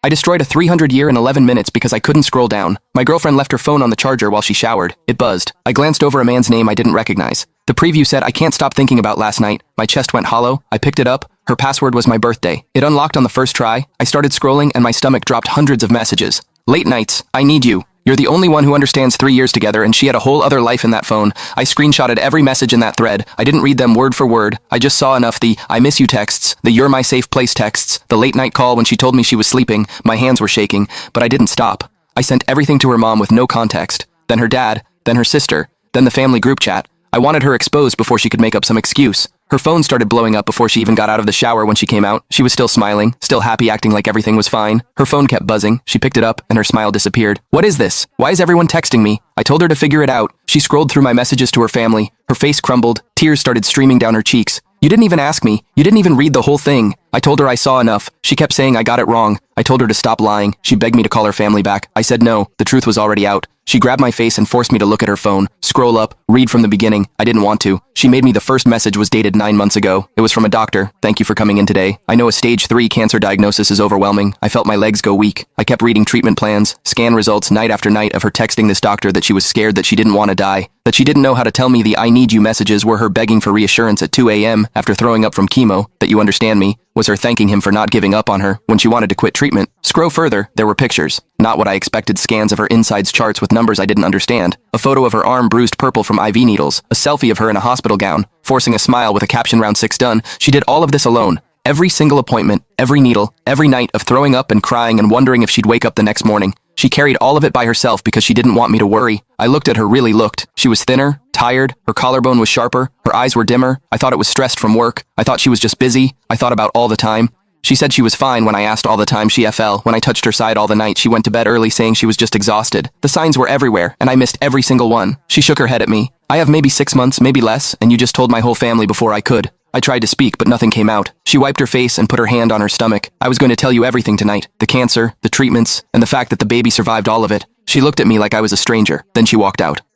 I destroyed a 300-year in 11 minutes because I couldn't scroll down. My girlfriend left her phone on the charger while she showered. It buzzed. I glanced over a man's name I didn't recognize. The preview said, "I can't stop thinking about last night." My chest went hollow. I picked it up. Her password was my birthday. It unlocked on the first try. I started scrolling and my stomach dropped hundreds of messages. Late nights. I need you. You're the only one who understands 3 years together, and she had a whole other life in that phone. I screenshotted every message in that thread. I didn't read them word for word. I just saw enough. The "I miss you" texts, the "You're my safe place" texts, the late night call when she told me she was sleeping. My hands were shaking, but I didn't stop. I sent everything to her mom with no context. Then her dad, then her sister, then the family group chat. I wanted her exposed before she could make up some excuse. Her phone started blowing up before she even got out of the shower. When she came out, she was still smiling, still happy, acting like everything was fine. Her phone kept buzzing. She picked it up, and her smile disappeared. "What is this? Why is everyone texting me?" I told her to figure it out. She scrolled through my messages to her family. Her face crumbled. Tears started streaming down her cheeks. "You didn't even ask me. You didn't even read the whole thing." I told her I saw enough. She kept saying I got it wrong. I told her to stop lying. She begged me to call her family back. I said no. The truth was already out. She grabbed my face and forced me to look at her phone, scroll up, read from the beginning. I didn't want to. She made me the first message was dated 9 months ago. It was from a doctor. "Thank you for coming in today. I know a stage 3 cancer diagnosis is overwhelming." I felt my legs go weak. I kept reading treatment plans, scan results night after night of her texting this doctor that she was scared, that she didn't want to die, that she didn't know how to tell me the "I need you" messages were her begging for reassurance at 2 a.m. after throwing up from chemo, that "you understand me," was her thanking him for not giving up on her when she wanted to quit treatment. Scroll further, there were pictures. Not what I expected, scans of her insides, charts with numbers I didn't understand. A photo of her arm bruised purple from IV needles. A selfie of her in a hospital gown, forcing a smile with a caption "round 6 done." She did all of this alone. Every single appointment, every needle, every night of throwing up and crying and wondering if she'd wake up the next morning. She carried all of it by herself because she didn't want me to worry. I looked at her, really looked. She was thinner, tired, her collarbone was sharper, her eyes were dimmer. I thought it was stressed from work. I thought she was just busy. I thought about all the time. She said she was fine when I asked all the time. She FL. When I touched her side all the night, she went to bed early saying she was just exhausted. The signs were everywhere, and I missed every single one. She shook her head at me. "I have maybe 6 months, maybe less, and you just told my whole family before I could." I tried to speak, but nothing came out. She wiped her face and put her hand on her stomach. "I was going to tell you everything tonight. The cancer, the treatments, and the fact that the baby survived all of it." She looked at me like I was a stranger. Then she walked out.